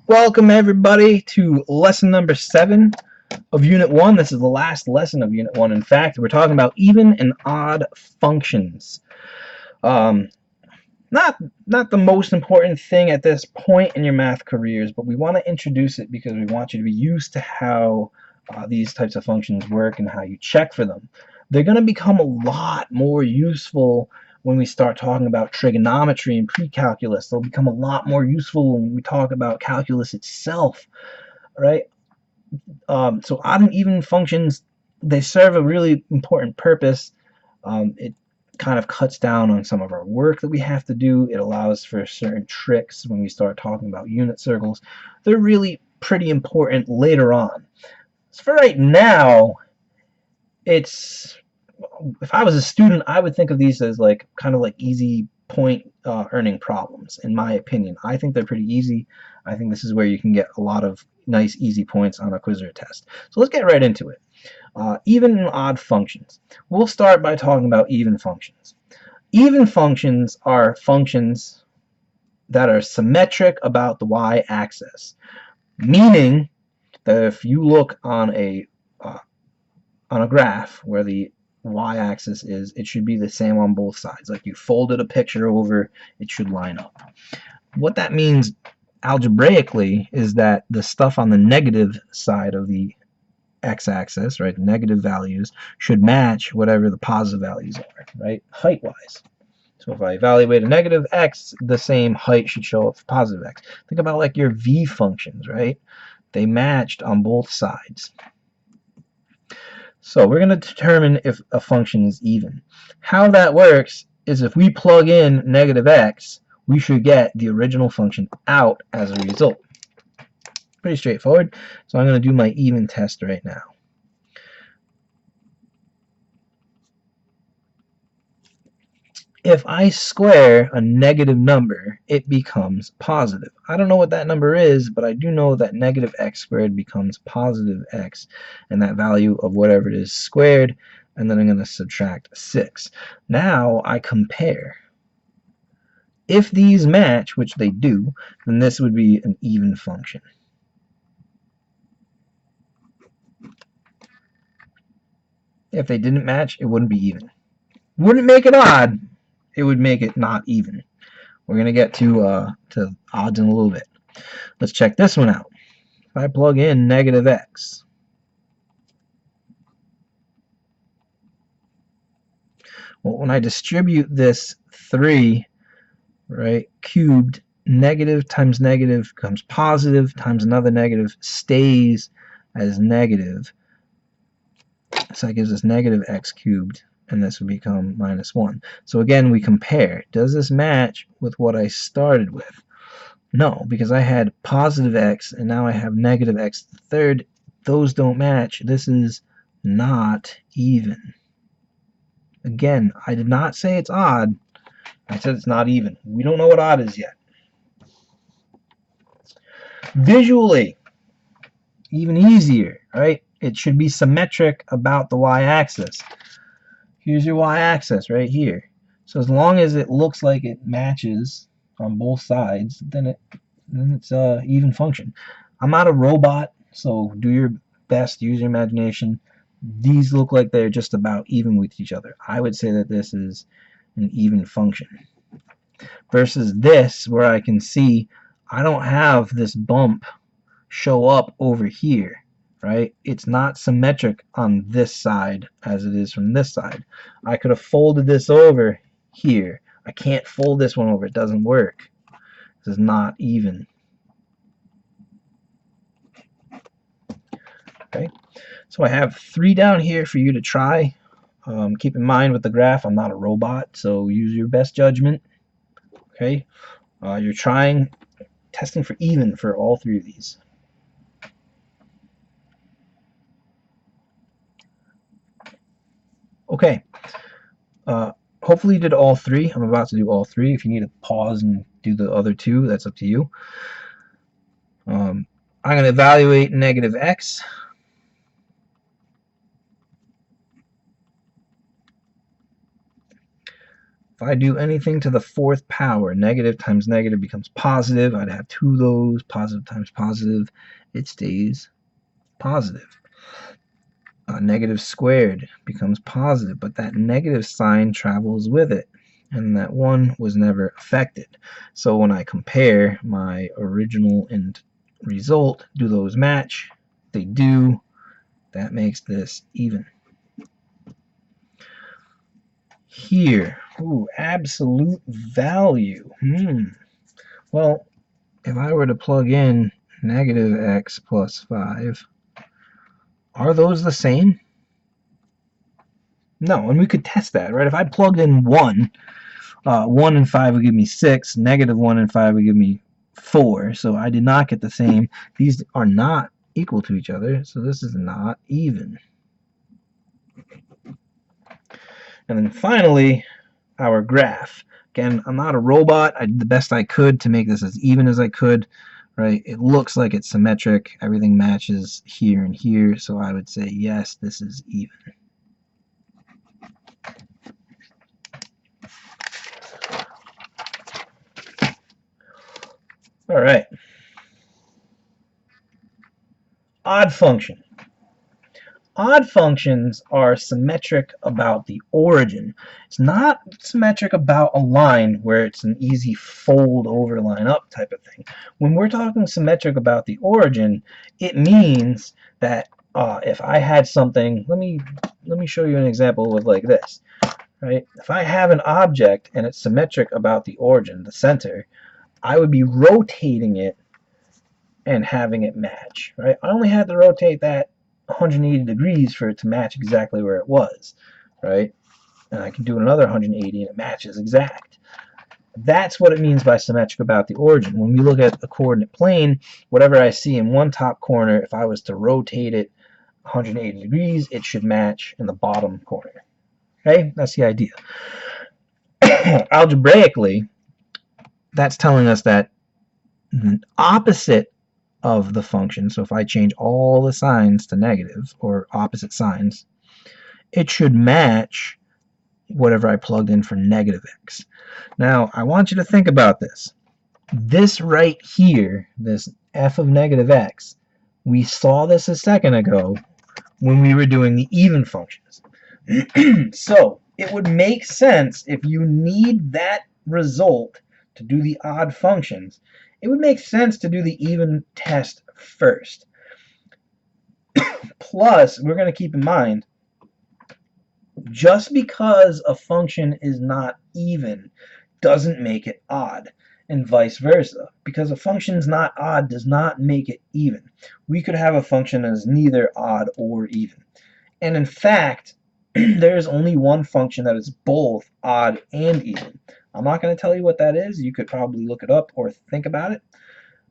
Welcome everybody to lesson number 7 of Unit 1. This is the last lesson of Unit 1. In fact, we're talking about even and odd functions. Um, not the most important thing at this point in your math careers, but we want to introduce it because we want you to be used to how these types of functions work and how you check for them. They're going to become a lot more useful when we start talking about trigonometry and pre-calculus. They'll become a lot more useful when we talk about calculus itself, right? So odd and even functions, they serve a really important purpose. It kind of cuts down on some of our work that we have to do. It allows for certain tricks when we start talking about unit circles. They're really pretty important later on. So for right now, it's, if I was a student, I would think of these as like kind of like easy point earning problems, in my opinion. I think they're pretty easy. I think this is where you can get a lot of nice easy points on a quiz or a test. So let's get right into it. Even and odd functions. We'll start by talking about even functions. Even functions are functions that are symmetric about the y-axis, meaning that if you look on a graph where the y-axis is, it should be the same on both sides. Like you folded a picture over, it should line up. What that means algebraically is that the stuff on the negative side of the x-axis, right, negative values, should match whatever the positive values are, right, height-wise. So if I evaluate a negative x, the same height should show up for positive x. Think about like your v functions, right? They matched on both sides. So we're going to determine if a function is even. How that works is if we plug in negative x, we should get the original function out as a result. Pretty straightforward. So I'm going to do my even test right now. If I square a negative number, it becomes positive. I don't know what that number is, but I do know that negative x squared becomes positive x, and that value of whatever it is squared, and then I'm going to subtract 6. Now I compare. If these match, which they do, then this would be an even function. If they didn't match, it wouldn't be even. Wouldn't make it odd, it would make it not even. We're going to get to odds in a little bit. Let's check this one out. If I plug in negative x, well, when I distribute this 3, right, cubed, negative times negative becomes positive, times another negative stays as negative. So that gives us negative x cubed, and this would become minus 1. So again, we compare. Does this match with what I started with? No, because I had positive x, and now I have negative x to the third. Those don't match. This is not even. Again, I did not say it's odd. I said it's not even. We don't know what odd is yet. Visually, even easier, right? It should be symmetric about the y-axis. Here's your y-axis right here. So as long as it looks like it matches on both sides, then it's a even function. I'm not a robot, so do your best, use your imagination. These look like they're just about even with each other. I would say that this is an even function. Versus this, where I can see I don't have this bump show up over here, right? It's not symmetric on this side as it is from this side. I could have folded this over here. I can't fold this one over. It doesn't work. This is not even. Okay, so I have 3 down here for you to try. Keep in mind with the graph, I'm not a robot, so use your best judgment. Okay, you're testing for even for all 3 of these. Okay, hopefully you did all 3. I'm about to do all 3. If you need to pause and do the other 2, that's up to you. I'm going to evaluate negative x. If I do anything to the fourth power, negative times negative becomes positive. I'd have two of those. Positive times positive, it stays positive. Negative squared becomes positive, but that negative sign travels with it, and that one was never affected. So when I compare my original and result, do those match? They do. That makes this even. Here, ooh, absolute value. Well, if I were to plug in negative x plus 5, are those the same? No, and we could test that, right? If I plugged in 1, 1 and 5 would give me 6, negative 1 and 5 would give me 4, so I did not get the same. These are not equal to each other, so this is not even. And then finally, our graph. Again, I'm not a robot. I did the best I could to make this as even as I could, right? It looks like it's symmetric. Everything matches here and here, so I would say yes, this is even. All right. Odd function. Odd functions are symmetric about the origin. It's not symmetric about a line where it's an easy fold over line up type of thing. When we're talking symmetric about the origin, it means that if I had something, let me show you an example with like this, right? If I have an object and it's symmetric about the origin, the center, I would be rotating it and having it match, right? I only had to rotate that 180 degrees for it to match exactly where it was, right? And I can do another 180 and it matches exact. That's what it means by symmetric about the origin. When we look at a coordinate plane, whatever I see in one top corner, if I was to rotate it 180 degrees, it should match in the bottom corner. Okay, that's the idea. Algebraically, that's telling us that the opposite of the function, so if I change all the signs to negative or opposite signs, it should match whatever I plugged in for negative x. Now, I want you to think about this. This right here, this f of negative x, we saw this a second ago when we were doing the even functions. So, it would make sense if you need that result to do the odd functions, it would make sense to do the even test first. Plus, we're going to keep in mind, just because a function is not even doesn't make it odd, and vice versa. Because a function is not odd does not make it even. We could have a function that is neither odd or even. And in fact, there is only one function that is both odd and even. I'm not going to tell you what that is. You could probably look it up or think about it.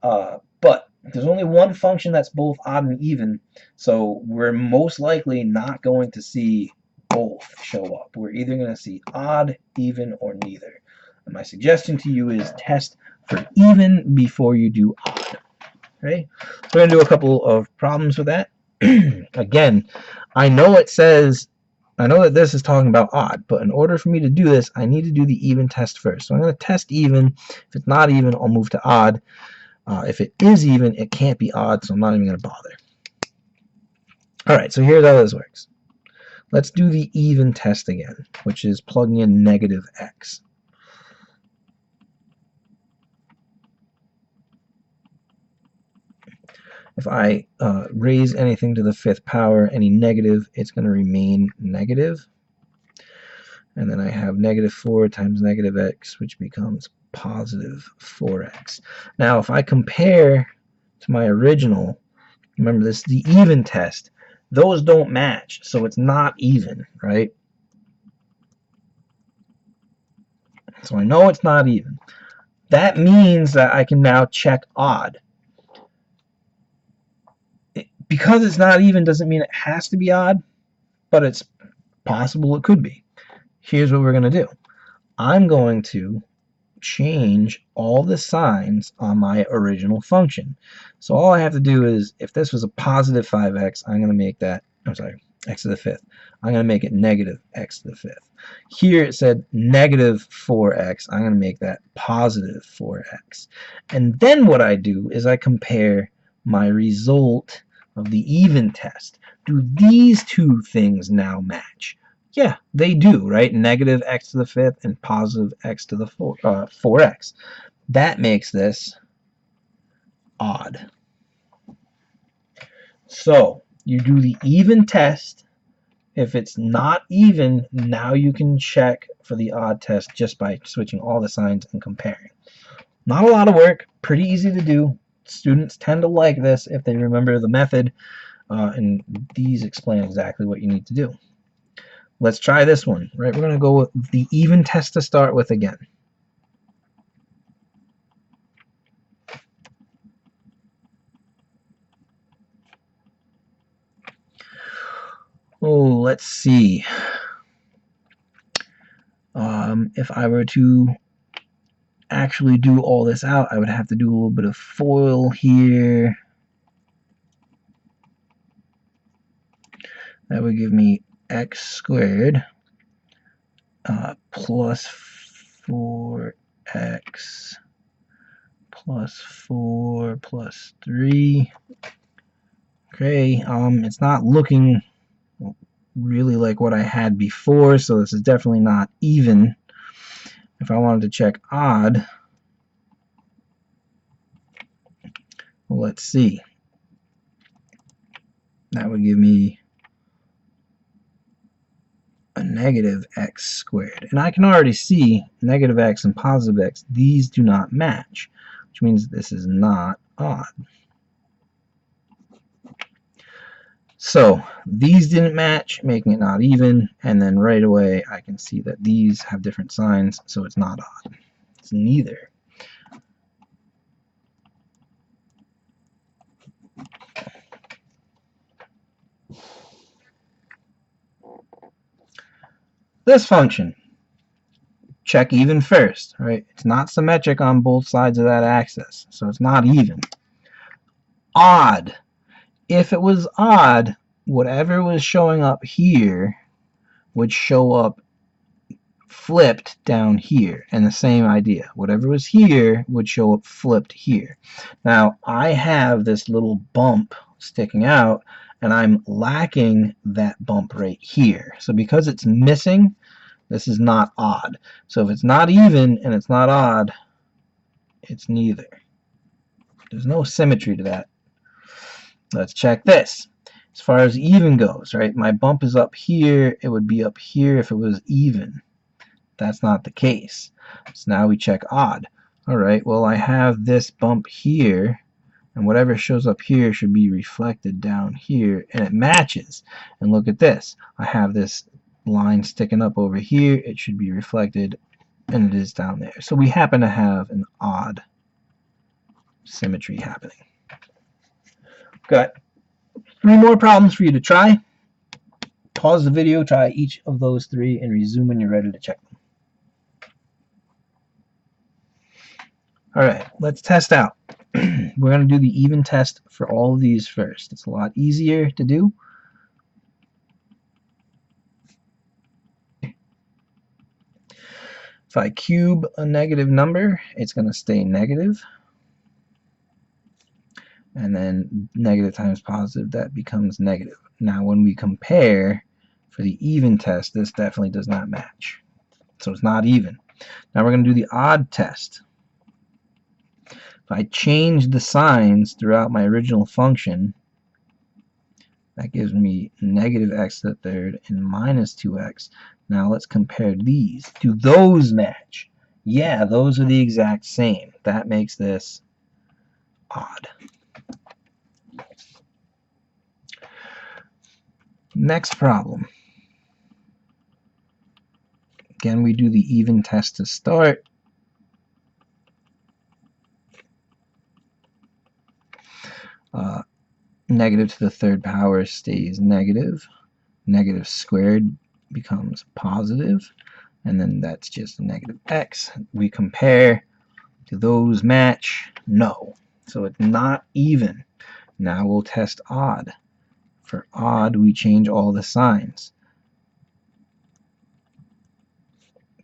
But there's only one function that's both odd and even, so we're most likely not going to see both show up. We're either going to see odd, even, or neither. And my suggestion to you is test for even before you do odd. Okay? So we're going to do a couple of problems with that. Again, I know it says, I know that this is talking about odd, but in order for me to do this, I need to do the even test first. So I'm going to test even. If it's not even, I'll move to odd. If it is even, it can't be odd, so I'm not even going to bother. Alright, so here's how this works. Let's do the even test again, which is plugging in negative x. If I raise anything to the fifth power, any negative, it's going to remain negative. And then I have negative 4 times negative x, which becomes positive 4x. Now, if I compare to my original, remember this is the even test, those don't match, so it's not even, right? So I know it's not even. That means that I can now check odd. Because it's not even doesn't mean it has to be odd, but it's possible it could be. Here's what we're going to do. I'm going to change all the signs on my original function. So all I have to do is, if this was a positive 5x, I'm going to make that, I'm sorry, x to the fifth. I'm going to make it negative x to the fifth. Here it said negative 4x. I'm going to make that positive 4x. And then what I do is I compare my result of the even test. Do these two things now match? Yeah, they do, right? Negative x to the fifth and positive x to the 4x. That makes this odd. So you do the even test. If it's not even, now you can check for the odd test just by switching all the signs and comparing. Not a lot of work, pretty easy to do. Students tend to like this if they remember the method, and these explain exactly what you need to do. Let's try this one, right? We're going to go with the even test to start with again. Oh, let's see. If I were to actually do all this out, I would have to do a little bit of FOIL here. That would give me x squared plus 4x plus 4 plus 3. Okay, it's not looking really like what I had before, so this is definitely not even. If I wanted to check odd, well, let's see. That would give me a negative x squared. And I can already see negative x and positive x. These do not match, which means this is not odd. So these didn't match, making it not even, and then right away I can see that these have different signs, so it's not odd. It's neither. This function, check even first, right? It's not symmetric on both sides of that axis, so it's not even. Odd. If it was odd, whatever was showing up here would show up flipped down here, and the same idea. Whatever was here would show up flipped here. Now, I have this little bump sticking out, and I'm lacking that bump right here. So because it's missing, this is not odd. So if it's not even and it's not odd, it's neither. There's no symmetry to that. Let's check this. As far as even goes, right? My bump is up here. It would be up here if it was even. That's not the case. So now we check odd. All right, well, I have this bump here, and whatever shows up here should be reflected down here, and it matches. And look at this. I have this line sticking up over here. It should be reflected, and it is down there. So we happen to have an odd symmetry happening. Got 3 more problems for you to try. Pause the video, try each of those 3, and resume when you're ready to check them. Alright, let's test out. We're going to do the even test for all of these first. It's a lot easier to do. If I cube a negative number, it's going to stay negative. And then negative times positive, that becomes negative. Now when we compare for the even test, this definitely does not match. So it's not even. Now we're going to do the odd test. If I change the signs throughout my original function, that gives me negative x to the third and minus 2x. Now let's compare these. Do those match? Yeah, those are the exact same. That makes this odd. Next problem. Again, we do the even test to start. Negative to the third power stays negative. Negative squared becomes positive. And then that's just negative x. We compare. Do those match? No. So it's not even. Now we'll test odd. For odd, we change all the signs.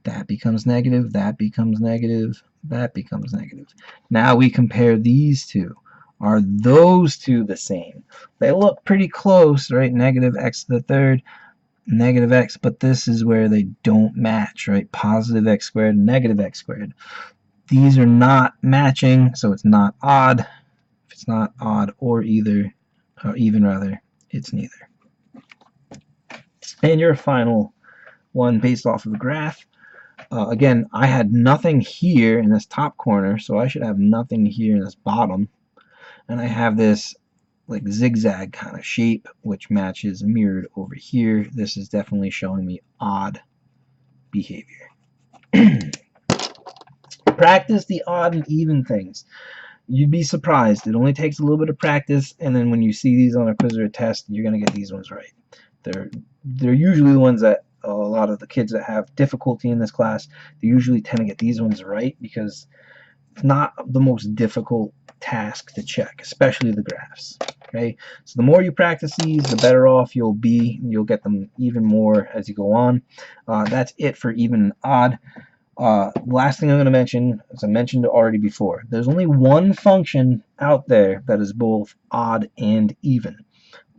That becomes negative, that becomes negative, that becomes negative. Now we compare these two. Are those two the same? They look pretty close, right? Negative x to the third, negative x, but this is where they don't match, right? Positive x squared and negative x squared. These are not matching, so it's not odd. If it's not odd or either, or even rather, it's neither. And your final one based off of the graph. Again, I had nothing here in this top corner, so I should have nothing here in this bottom. And I have this like zigzag kind of shape, which matches mirrored over here. This is definitely showing me odd behavior. Practice the odd and even things. You'd be surprised. It only takes a little bit of practice, and then when you see these on a quiz or a test, you're going to get these ones right. They're usually the ones that a lot of the kids that have difficulty in this class, they usually tend to get these ones right because it's not the most difficult task to check, especially the graphs. Okay, so the more you practice these, the better off you'll be. You'll get them even more as you go on. That's it for even and odd. Last thing I'm going to mention, as I mentioned already before, there's only one function out there that is both odd and even.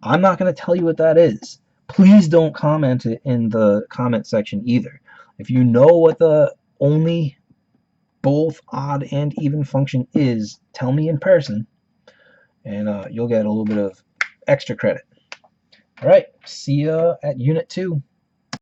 I'm not going to tell you what that is. Please don't comment it in the comment section either. If you know what the only both odd and even function is, tell me in person, and you'll get a little bit of extra credit. All right, see ya at Unit 2.